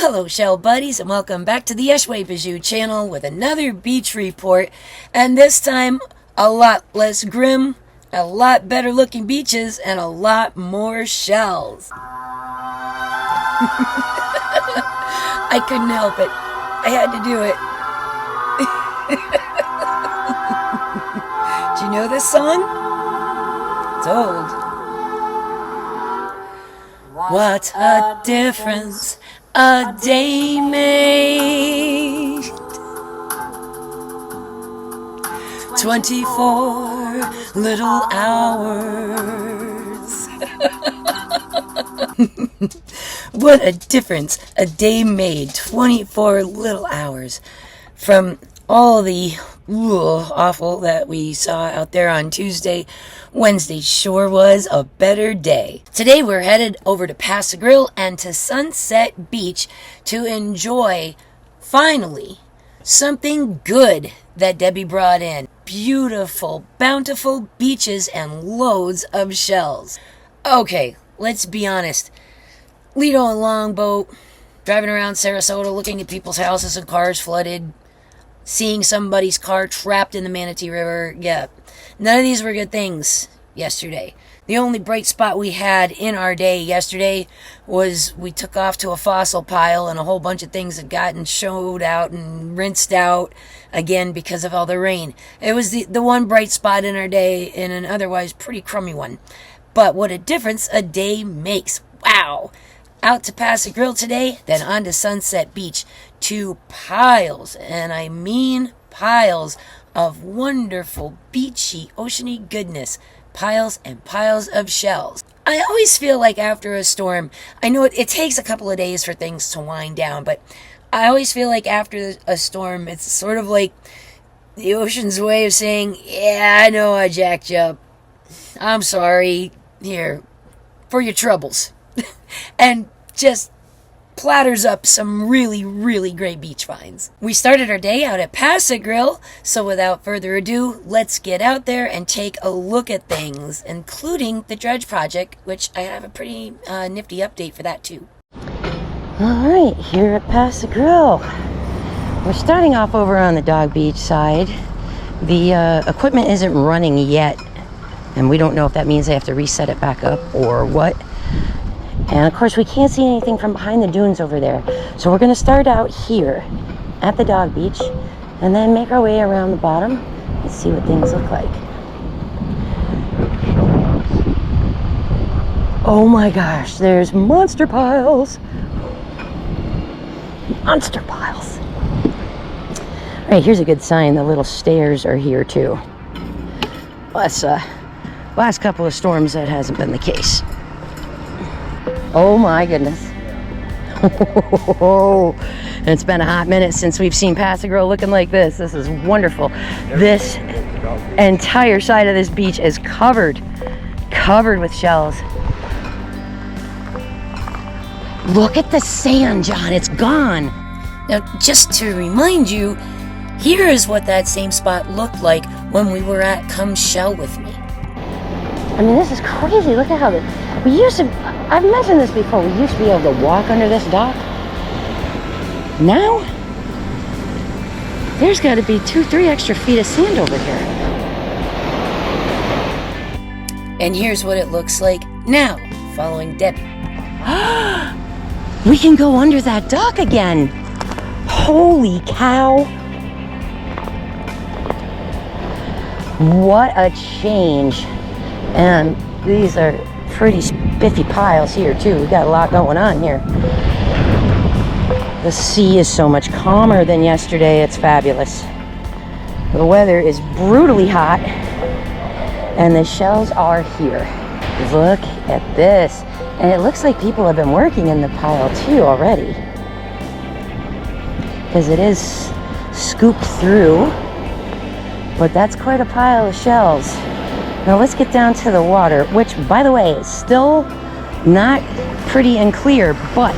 Well, hello shell buddies, and welcome back to the WOW Debby channel with another beach report, and this time a lot less grim, a lot better looking beaches, and a lot more shells. I couldn't help it. I had to do it. Do you know this song? It's old. What a difference a day made. 24 little hours. What a difference a day made. 24 little hours. From all the awful that we saw out there on Tuesday, Wednesday sure was a better day. Today we're headed over to Pass-a-Grille and to Sunset Beach to enjoy, finally, something good that Debbie brought in. Beautiful, bountiful beaches and loads of shells. Okay, let's be honest. Lido and Longboat, driving around Sarasota looking at people's houses and cars flooded, seeing somebody's car trapped in the Manatee River. Yeah, none of these were good things yesterday. The only bright spot we had in our day yesterday was we took off to a fossil pile and a whole bunch of things had gotten showed out and rinsed out again because of all the rain. It was the one bright spot in our day in an otherwise pretty crummy one. But what a difference a day makes. Wow. Out to Pass-a-Grille today, then on to Sunset Beach. To piles, and I mean piles, of wonderful beachy, oceany goodness. Piles and piles of shells. I always feel like after a storm, I know it takes a couple of days for things to wind down, but I always feel like after a storm, it's sort of like the ocean's way of saying, yeah, I know I jacked you up. I'm sorry. Here, for your troubles. And just platters up some really, really great beach finds. We started our day out at Pass-a-Grille, so without further ado, let's get out there and take a look at things, including the dredge project, which I have a pretty nifty update for that too. Alright, here at Pass-a-Grille. We're starting off over on the dog beach side. The equipment isn't running yet, and we don't know if that means they have to reset it back up or what. And of course we can't see anything from behind the dunes over there. So we're going to start out here at the dog beach and then make our way around the bottom and see what things look like. Oh my gosh, there's monster piles. Monster piles. Alright, here's a good sign. The little stairs are here too. Last couple of storms that hasn't been the case. Oh my goodness. It's been a hot minute since we've seen Pass-a-Grille looking like this. This is wonderful. This entire side of this beach is covered with shells. Look at the sand, John. It's gone. Now, just to remind you, here is what that same spot looked like when we were at Come Shell With Me. I mean, this is crazy. Look at how we used to, I've mentioned this before, we used to be able to walk under this dock. Now, there's got to be 2-3 extra feet of sand over here. And here's what it looks like now, following Debbie. We can go under that dock again. Holy cow. What a change. And these are pretty spiffy piles here too. We've got a lot going on here. The sea is so much calmer than yesterday. It's fabulous. The weather is brutally hot and the shells are here. Look at this. And it looks like people have been working in the pile too already, because it is scooped through, but that's quite a pile of shells. Now let's get down to the water, which, by the way, is still not pretty and clear, but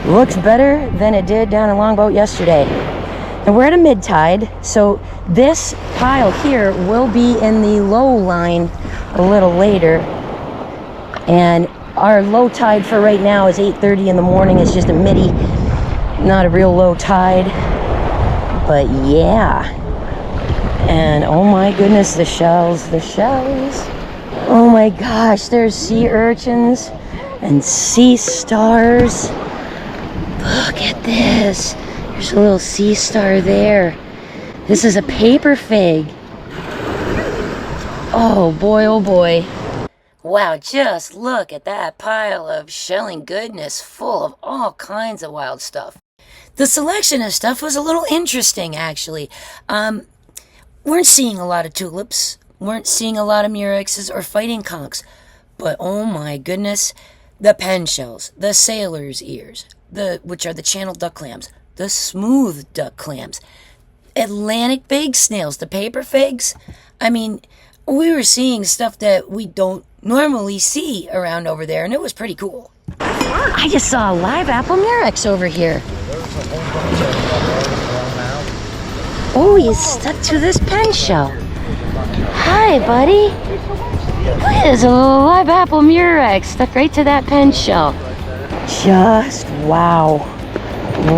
looks better than it did down in Longboat yesterday. And we're at a mid-tide, so this pile here will be in the low line a little later. And Our low tide for right now is 8:30 in the morning. It's just a midi, not a real low tide. But yeah. And oh my goodness, the shells, the shells. Oh my gosh, there's sea urchins and sea stars. Look at this. There's a little sea star there. This is a paper fig. Oh boy, oh boy. Wow, just look at that pile of shelling goodness full of all kinds of wild stuff. The selection of stuff was a little interesting, actually. Weren't seeing a lot of tulips, weren't seeing a lot of murexes or fighting conchs, but oh my goodness, the pen shells, the sailor's ears, which are the channel duck clams, the smooth duck clams, Atlantic big snails, the paper figs. I mean, we were seeing stuff that we don't normally see around over there, and it was pretty cool. I just saw a live apple murex over here. Oh, he's stuck to this pen shell. Hi, buddy. Look at this little live apple murex stuck right to that pen shell. Just wow.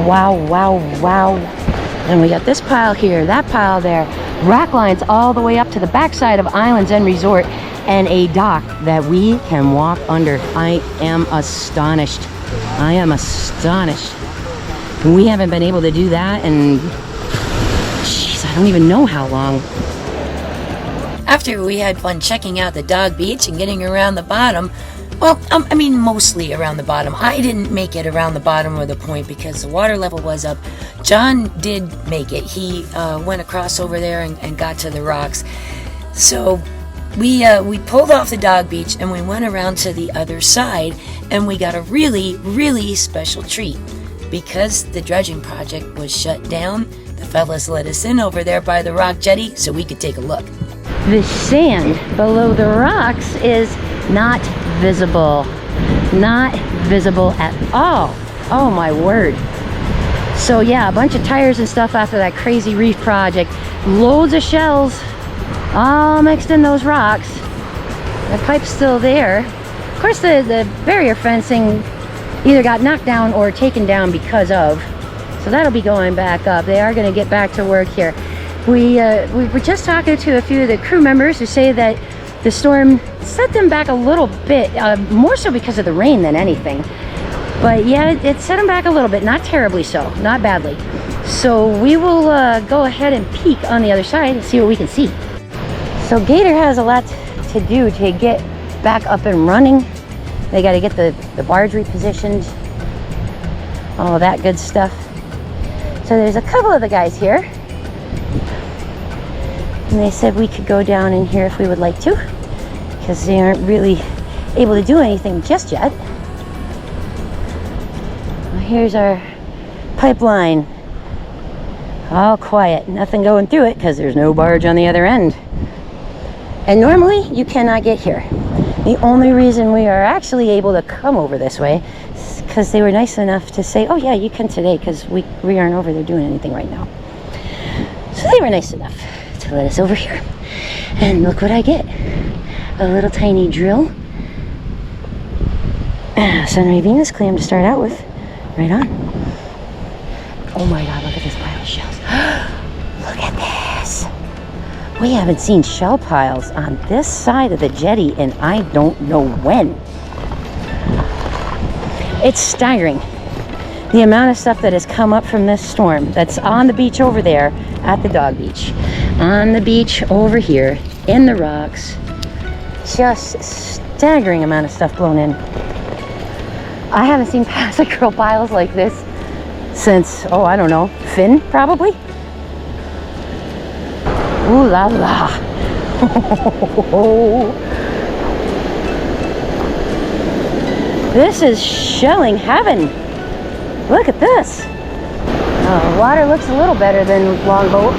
Wow, wow, wow. And we got this pile here, that pile there. Rack lines all the way up to the backside of Islands End Resort, and a dock that we can walk under. I am astonished. I am astonished. We haven't been able to do that in, jeez, I don't even know how long. After we had fun checking out the dog beach and getting around the bottom, well, I mean mostly around the bottom. I didn't make it around the bottom of the point because the water level was up. John did make it. He went across over there and got to the rocks. So we pulled off the dog beach and we went around to the other side, and we got a really, really special treat. Because the dredging project was shut down, the fellas let us in over there by the rock jetty so we could take a look. The sand below the rocks is not visible. Not visible at all. Oh my word. So yeah, a bunch of tires and stuff after that crazy reef project. Loads of shells all mixed in those rocks. The pipe's still there. Of course, the barrier fencing either got knocked down or taken down because of. So that'll be going back up. They are going to get back to work here. We were just talking to a few of the crew members who say that the storm set them back a little bit, more so because of the rain than anything. But yeah, it set them back a little bit, not terribly so, not badly. So we will go ahead and peek on the other side and see what we can see. So Gator has a lot to do to get back up and running. They got to get the barge repositioned, all of that good stuff. So there's a couple of the guys here, and they said we could go down in here if we would like to, because they aren't really able to do anything just yet. Well, here's our pipeline, all quiet, nothing going through it because there's no barge on the other end. And normally you cannot get here. The only reason we are actually able to come over this way is because they were nice enough to say, oh yeah, you can today, because we aren't over there doing anything right now. So they were nice enough to let us over here. And look what I get. A little tiny drill. Sunray Venus clam to start out with. Right on. Oh my God, look at this pile of shells. Look at this. We haven't seen shell piles on this side of the jetty in I don't know when. It's staggering the amount of stuff that has come up from this storm that's on the beach over there at the dog beach, on the beach over here in the rocks. Just staggering amount of stuff blown in. I haven't seen Pass-a-Grille piles like this since, oh, I don't know, Finn probably. Ooh la la. This is shelling heaven. Look at this. The water looks a little better than longboat.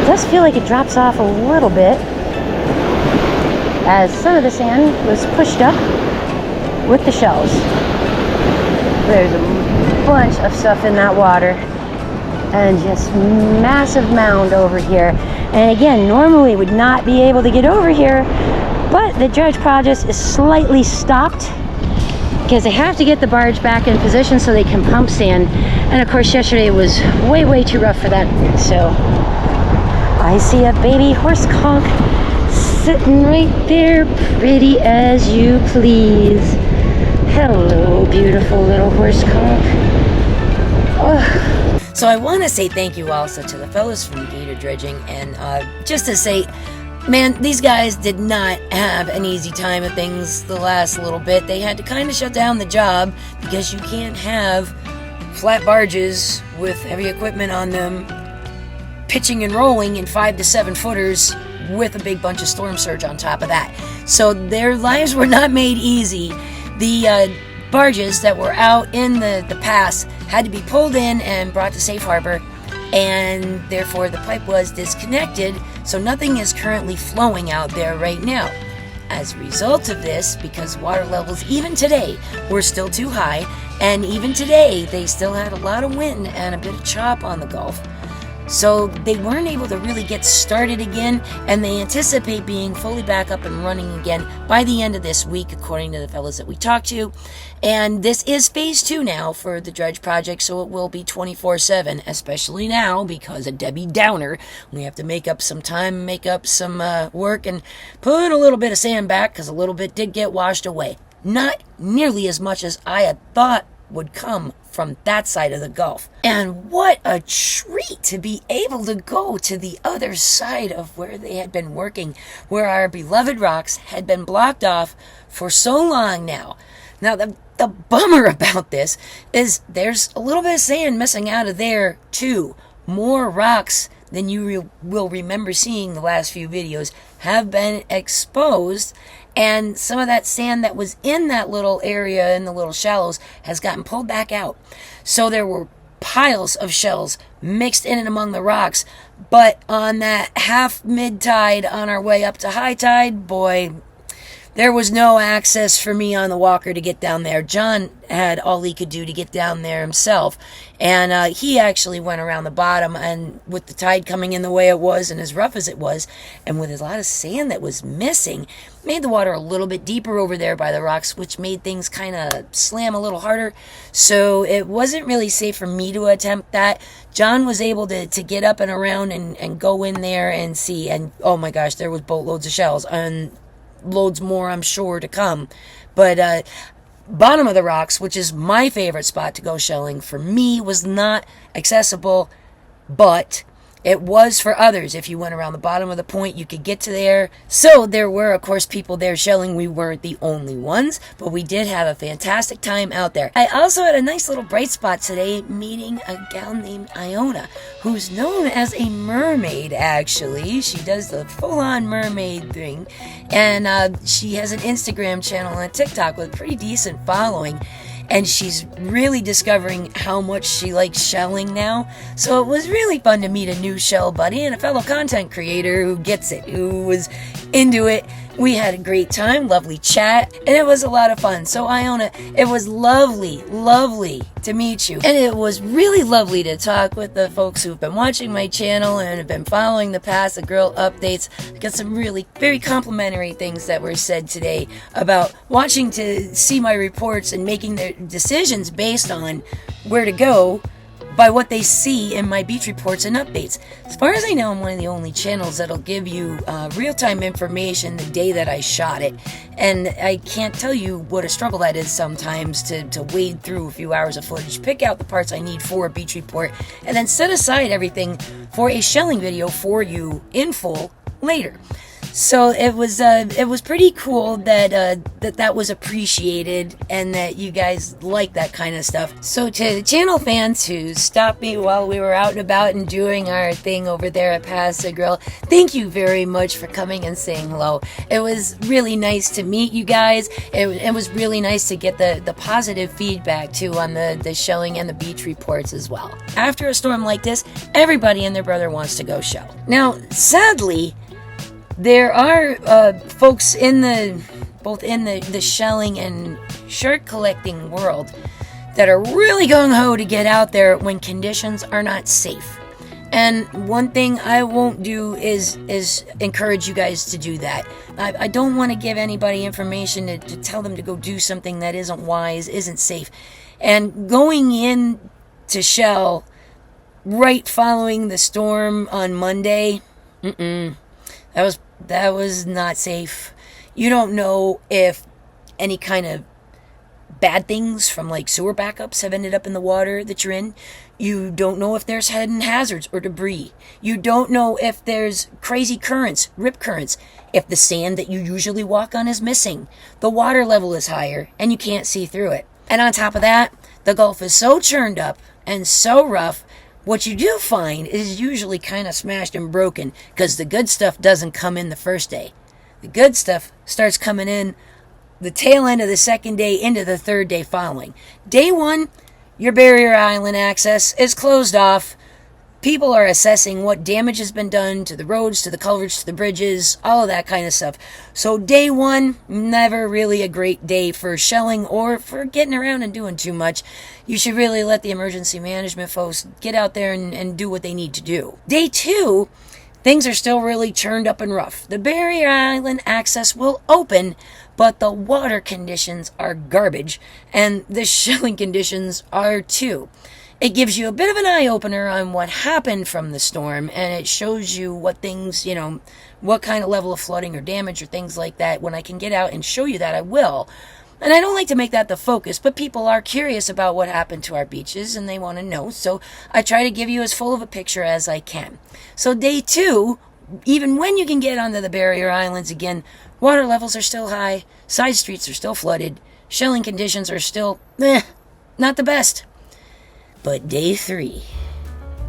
It does feel like it drops off a little bit as some of the sand was pushed up with the shells. There's a bunch of stuff in that water, and just massive mound over here. And again, normally would not be able to get over here, but the dredge project is slightly stopped because they have to get the barge back in position so they can pump sand. And of course, yesterday was way too rough for that. So I see a baby horse conch sitting right there, pretty as you please. Hello, beautiful little horse conch. Oh. So I want to say thank you also to the fellows from Gator Dredging, and just to say, man, these guys did not have an easy time of things the last little bit. They had to kind of shut down the job because you can't have flat barges with heavy equipment on them pitching and rolling in 5 to 7 footers with a big bunch of storm surge on top of that. So their lives were not made easy. The barges that were out in the pass had to be pulled in and brought to safe harbor, and therefore the pipe was disconnected, so nothing is currently flowing out there right now. As a result of this, because water levels even today were still too high, and even today they still had a lot of wind and a bit of chop on the Gulf, so they weren't able to really get started again, and they anticipate being fully back up and running again by the end of this week, according to the fellows that we talked to. And this is phase 2 now for the dredge project, so it will be 24/7, especially now because of Debbie Downer. We have to make up some time, make up some work, and put a little bit of sand back, because a little bit did get washed away. Not nearly as much as I had thought would come from that side of the Gulf. And what a treat to be able to go to the other side of where they had been working, where our beloved rocks had been blocked off for so long now. Now, the bummer about this is there's a little bit of sand missing out of there too. More rocks than you will remember seeing the last few videos have been exposed, and some of that sand that was in that little area in the little shallows has gotten pulled back out. So there were piles of shells mixed in and among the rocks, but on that half mid-tide on our way up to high tide, boy, there was no access for me on the walker to get down there. John had all he could do to get down there himself, and he actually went around the bottom, and with the tide coming in the way it was and as rough as it was, and with a lot of sand that was missing, made the water a little bit deeper over there by the rocks, which made things kind of slam a little harder. So it wasn't really safe for me to attempt that. John was able to get up and around and go in there and see, and oh my gosh, there was boatloads of shells, and loads more I'm sure to come. But bottom of the rocks, which is my favorite spot to go shelling, for me was not accessible, but it was for others. If you went around the bottom of the point, you could get to there. So there were, of course, people there shelling. We weren't the only ones, but we did have a fantastic time out there. I also had a nice little bright spot today, meeting a gal named Iona, who's known as a mermaid, actually. She does the full-on mermaid thing, and she has an Instagram channel and a TikTok with a pretty decent following. And she's really discovering how much she likes shelling now. So it was really fun to meet a new shell buddy and a fellow content creator who gets it, who was into it. We had a great time, lovely chat, and it was a lot of fun. So Iona, it was lovely to meet you. And it was really lovely to talk with the folks who've been watching my channel and have been following the Pass-a-Grille updates. I got some really very complimentary things that were said today about watching to see my reports and making their decisions based on where to go by what they see in my beach reports and updates. As far as I know, I'm one of the only channels that'll give you real-time information the day that I shot it. And I can't tell you what a struggle that is sometimes to wade through a few hours of footage, pick out the parts I need for a beach report, and then set aside everything for a shelling video for you in full later. So it was pretty cool that that was appreciated and that you guys like that kind of stuff. So to the channel fans who stopped me while we were out and about and doing our thing over there at Pass-a-Grille, thank you very much for coming and saying hello. It was really nice to meet you guys. It was really nice to get the positive feedback too on the shelling and the beach reports as well. After a storm like this, everybody and their brother wants to go shell. Now, sadly, there are folks both in the shelling and shark collecting world that are really gung-ho to get out there when conditions are not safe. And one thing I won't do is encourage you guys to do that. I don't want to give anybody information to tell them to go do something that isn't wise, isn't safe. And going in to Shell right following the storm on Monday, that was not safe. You don't know if any kind of bad things from like sewer backups have ended up in the water that you're in. You don't know if there's hidden hazards or debris. You don't know if there's crazy currents, rip currents, if the sand that you usually walk on is missing, the water level is higher, and you can't see through it. And on top of that, the Gulf is so churned up and so rough, what you do find is usually kind of smashed and broken, because the good stuff doesn't come in the first day. The good stuff starts coming in the tail end of the second day into the third day following. Day one, your barrier island access is closed off. People are assessing what damage has been done to the roads, to the culverts, to the bridges, all of that kind of stuff. So day one, never really a great day for shelling or for getting around and doing too much. You should really let the emergency management folks get out there and do what they need to do. Day two, things are still really churned up and rough. The barrier island access will open, but the water conditions are garbage, and the shelling conditions are too. It gives you a bit of an eye-opener on what happened from the storm, and it shows you what things, what kind of level of flooding or damage or things like that. When I can get out and show you that, I will. And I don't like to make that the focus, but people are curious about what happened to our beaches, and they want to know, so I try to give you as full of a picture as I can. So day two, even when you can get onto the barrier islands again, water levels are still high, side streets are still flooded, shelling conditions are still, not the best. But day three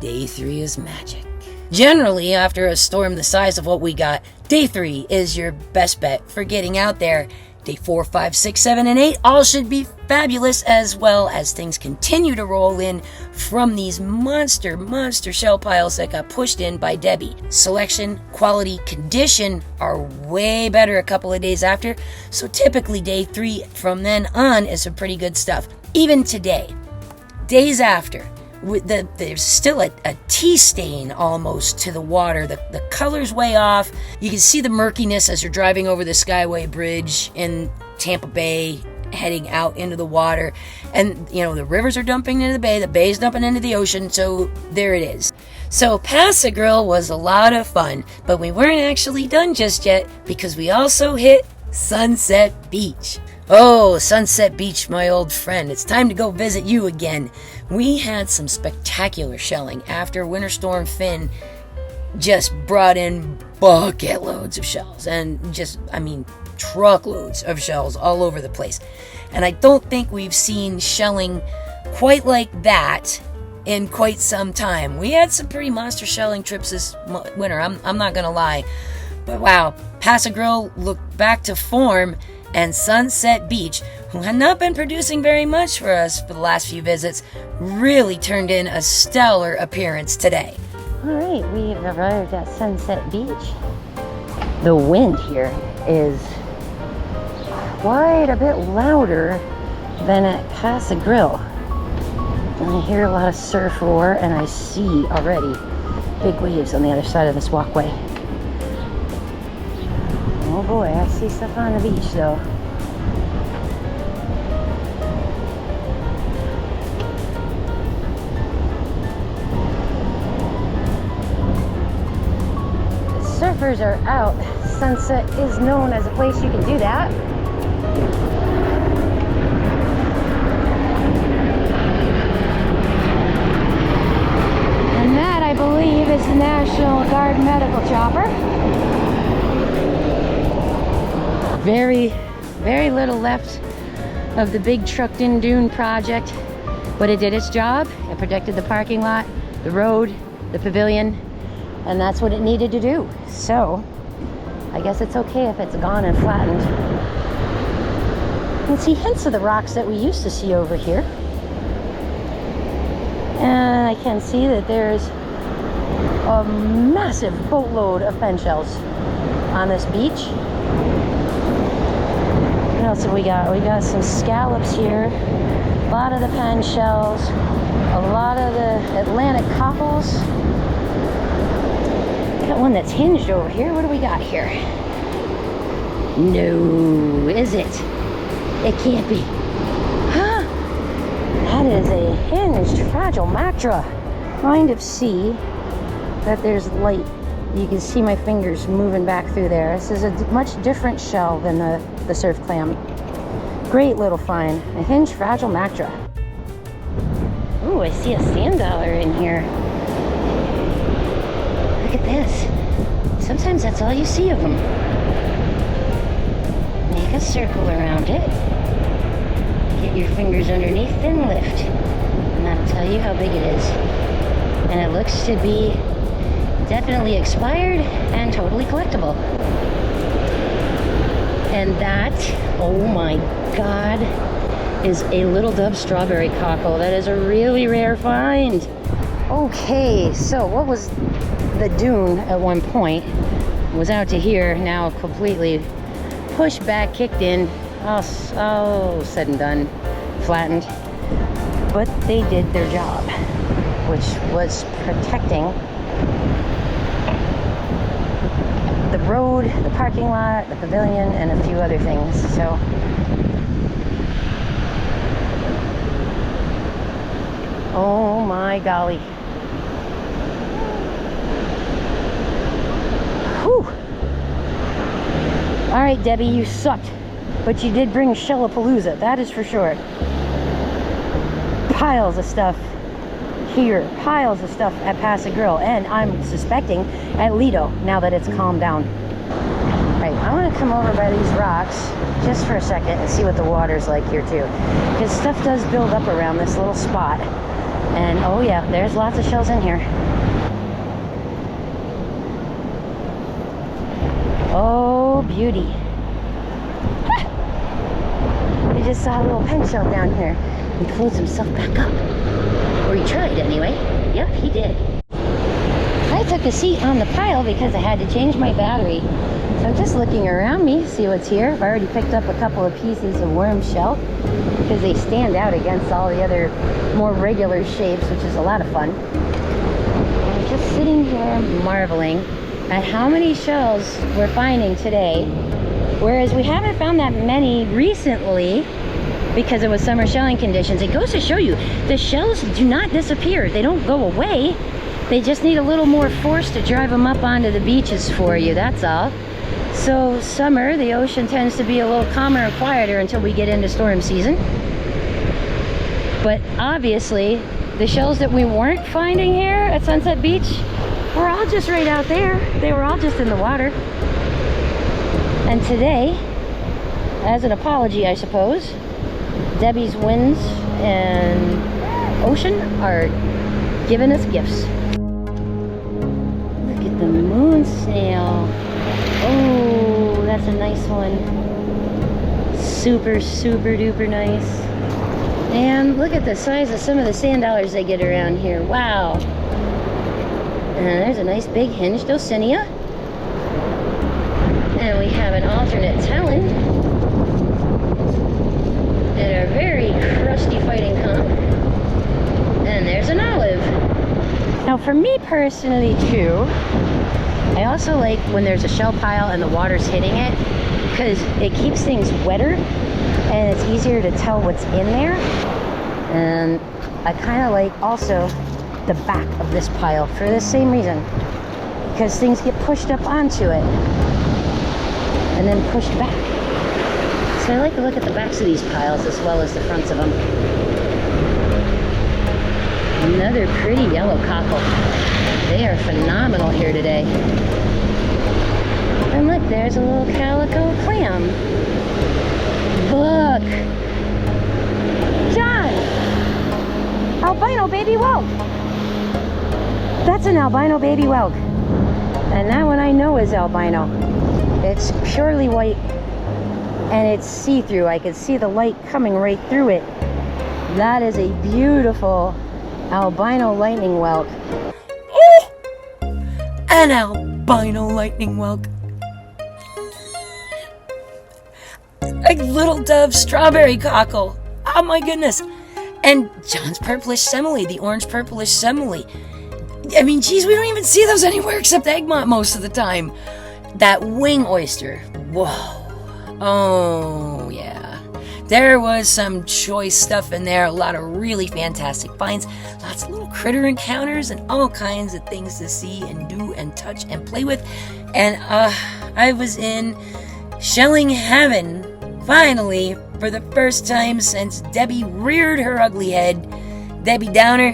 is magic. Generally, after a storm the size of what we got, day 3 is your best bet for getting out there. Day 4, 5, 6, 7, and 8 all should be fabulous, as well as things continue to roll in from these monster shell piles that got pushed in by Debby. Selection, quality, condition are way better a couple of days after, so typically day 3 from then on is some pretty good stuff. Even today, days after, there's still a tea stain almost to the water. The color's way off. You can see the murkiness as you're driving over the Skyway Bridge in Tampa Bay, heading out into the water. And, the rivers are dumping into the bay's dumping into the ocean, so there it is. So Pass-a-Grille was a lot of fun, but we weren't actually done just yet, because we also hit Sunset Beach. Oh, Sunset Beach, my old friend. It's time to go visit you again. We had some spectacular shelling after Winter Storm Finn just brought in bucket loads of shells. And truckloads of shells all over the place. And I don't think we've seen shelling quite like that in quite some time. We had some pretty monster shelling trips this winter, I'm not gonna lie. But wow, Pass-a-Grille looked back to form, and Sunset Beach, who had not been producing very much for us for the last few visits, really turned in a stellar appearance today. Alright, we've arrived at Sunset Beach. The wind here is quite a bit louder than at Pass-a-Grille. And I hear a lot of surf roar, and I see already big waves on the other side of this walkway. Oh boy, I see stuff on the beach though. The surfers are out. Sunset is known as a place you can do that. And that, I believe, is the National Guard medical chopper. Very little left of the big trucked-in dune project, but it did its job. It protected the parking lot, the road, the pavilion, and that's what it needed to do. So I guess it's okay if it's gone and flattened. You can see hints of the rocks that we used to see over here, and I can see that there's a massive boatload of pen shells on this beach. What else have we got? We got some scallops here, a lot of the pen shells, a lot of the Atlantic cockles, got one that's hinged over here. What do we got here? No, is it? It can't be. Huh? That is a hinged fragile macra. Kind of see that there's light. You can see my fingers moving back through there. This is a much different shell than the surf clam. Great little find. A hinged fragile macra. Ooh, I see a sand dollar in here. Look at this. Sometimes that's all you see of them. Make a circle around it. Get your fingers underneath and lift. And that'll tell you how big it is. And it looks to be definitely expired and totally collectible. And that, oh my God, is a little dove strawberry cockle. That is a really rare find. Okay, so what was the dune at one point was out to here, now completely pushed back, kicked in, all said and done, flattened. But they did their job, which was protecting the road, the parking lot, the pavilion, and a few other things. So oh my golly. Whew. All right, Debbie, you sucked, but you did bring Shellapalooza, that is for sure. Piles of stuff here, piles of stuff at Pass-a-Grille, and I'm suspecting at Lido now that it's calmed down. Right, I want to come over by these rocks just for a second and see what the water's like here too, because stuff does build up around this little spot. And oh yeah, there's lots of shells in here. Oh, beauty. I just saw a little pen shell down here. He closed himself back up. Or he tried anyway. Yep, he did. I took a seat on the pile because I had to change my battery. So I'm just looking around me, see what's here. I've already picked up a couple of pieces of worm shell because they stand out against all the other more regular shapes, which is a lot of fun. And I'm just sitting here marveling at how many shells we're finding today, whereas we haven't found that many recently because it was summer shelling conditions. It goes to show you, the shells do not disappear. They don't go away. They just need a little more force to drive them up onto the beaches for you, that's all. So summer, the ocean tends to be a little calmer and quieter until we get into storm season. But obviously, the shells that we weren't finding here at Sunset Beach were all just right out there. They were all just in the water. And today, as an apology, I suppose, Debbie's winds and ocean are giving us gifts. Look at the moon snail. Oh, that's a nice one. Super, super duper nice. And look at the size of some of the sand dollars they get around here. Wow. And there's a nice big hinged Dosinia. And we have an alternate talon. And a very crusty fighting conch. And there's an olive. Now for me personally too, I also like when there's a shell pile and the water's hitting it, because it keeps things wetter and it's easier to tell what's in there. And I kind of like also the back of this pile for the same reason, because things get pushed up onto it and then pushed back. So I like to look at the backs of these piles as well as the fronts of them. Another pretty yellow cockle. They are phenomenal here today. And look, there's a little calico clam. Look! John! Albino baby whelk! That's an albino baby whelk. And that one I know is albino. It's purely white and it's see-through. I can see the light coming right through it. That is a beautiful albino lightning whelk. Oh! An albino lightning whelk. A little dove strawberry cockle. Oh my goodness. And John's purplish semele, the orange purplish semele. I mean, geez, we don't even see those anywhere except Egmont most of the time. That wing oyster. Whoa. Oh, yeah. There was some choice stuff in there. A lot of really fantastic finds. Lots of little critter encounters and all kinds of things to see and do and touch and play with. And I was in shelling heaven, finally, for the first time since Debbie reared her ugly head. Debbie Downer,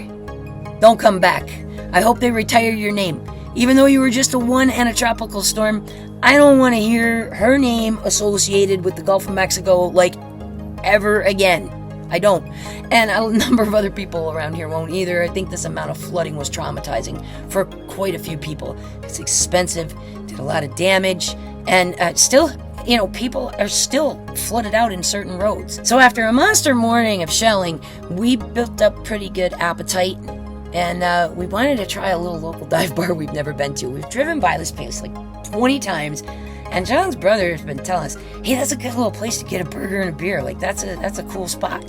don't come back. I hope they retire your name. Even though you were just a one and a tropical storm, I don't want to hear her name associated with the Gulf of Mexico like ever again. I don't. And a number of other people around here won't either. I think this amount of flooding was traumatizing for quite a few people. It's expensive, did a lot of damage, and still, you know, people are still flooded out in certain roads. So after a monster morning of shelling, we built up pretty good appetite. And we wanted to try a little local dive bar we've never been to. We've driven by this place like 20 times, and John's brother has been telling us, hey, that's a good little place to get a burger and a beer. Like, that's a cool spot.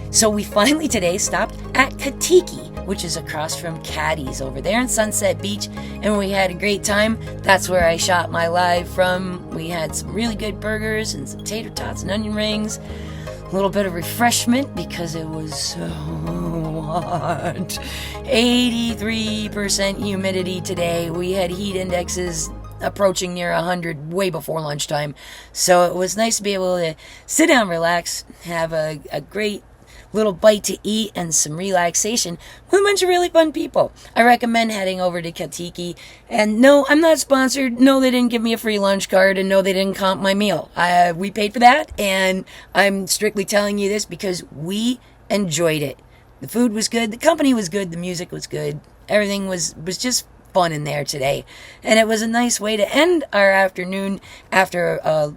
So we finally today stopped at Katiki, which is across from Caddy's over there in Sunset Beach, and we had a great time. That's where I shot my live from. We had some really good burgers and some tater tots and onion rings. A little bit of refreshment because it was so hot. 83% humidity today. We had heat indexes approaching near 100 way before lunchtime. So it was nice to be able to sit down, relax, have a great little bite to eat and some relaxation with a bunch of really fun people. I recommend heading over to Katiki. And no, I'm not sponsored. No, they didn't give me a free lunch card, and no, they didn't comp my meal. We paid for that, and I'm strictly telling you this because we enjoyed it. The food was good, the company was good, the music was good. Everything was just fun in there today. And it was a nice way to end our afternoon after a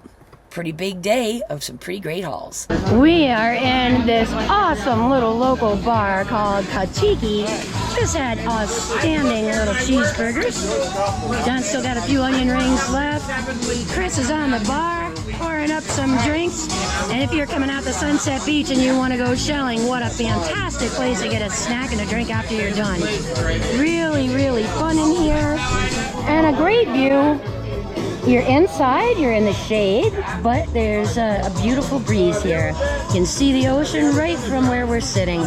pretty big day of some pretty great hauls. We are in this awesome little local bar called Katiki. Just had outstanding little cheeseburgers. John still got a few onion rings left. Chris is on the bar pouring up some drinks. And if you're coming out to Sunset Beach and you want to go shelling, what a fantastic place to get a snack and a drink after you're done. Really, really fun in here. And a great view. You're inside, you're in the shade, but there's a beautiful breeze here. You can see the ocean right from where we're sitting.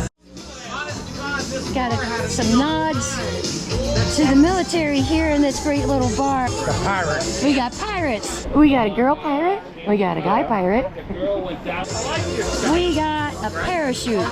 Got some nods to the military here in this great little bar. The pirates. We got pirates. We got a girl pirate. We got a guy pirate. We got a parachute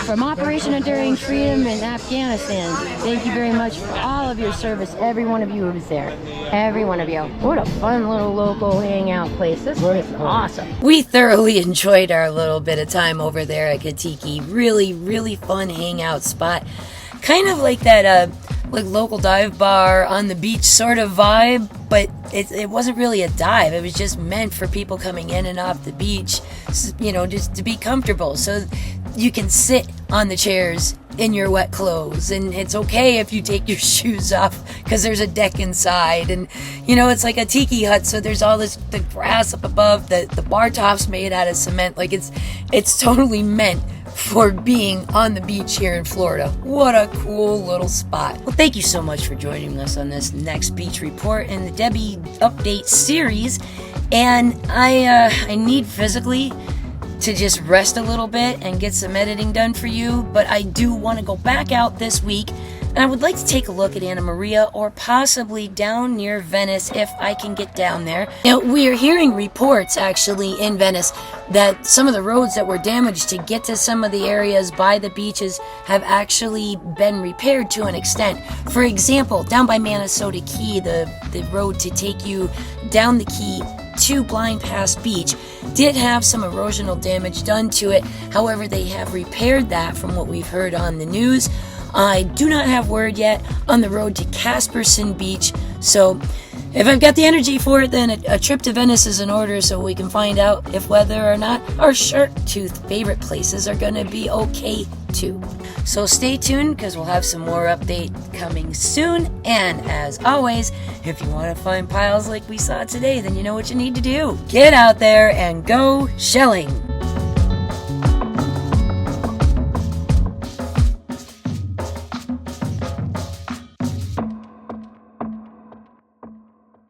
from Operation Enduring Freedom in Afghanistan. Thank you very much for all of your service, every one of you who was there. Every one of you. What a fun little local hangout place. This place is awesome. We thoroughly enjoyed our little bit of time over there at Katiki. Really, really fun hangout spot. Kind of like that like local dive bar on the beach sort of vibe, but it wasn't really a dive. It was just meant for people coming in and off the beach, you know, just to be comfortable. So you can sit on the chairs in your wet clothes, and it's okay if you take your shoes off because there's a deck inside. And you know, it's like a tiki hut, so there's all this the grass up above, the bar top's made out of cement. Like it's totally meant for being on the beach here in Florida. What a cool little spot. Well, thank you so much for joining us on this next beach report in the Debbie update series. And I need physically to just rest a little bit and get some editing done for you, but I do want to go back out this week, and I would like to take a look at Anna Maria or possibly down near Venice if I can get down there. Now, we are hearing reports actually in Venice that some of the roads that were damaged to get to some of the areas by the beaches have actually been repaired to an extent. For example, down by Minnesota Key, the road to take you down the Key to Blind Pass Beach did have some erosional damage done to it. However, they have repaired that from what we've heard on the news. I do not have word yet on the road to Casperson Beach, so if I've got the energy for it, then a trip to Venice is in order, so we can find out if whether or not our shark-tooth favorite places are going to be okay too. So stay tuned, because we'll have some more update coming soon. And as always, if you want to find piles like we saw today, then you know what you need to do. Get out there and go shelling.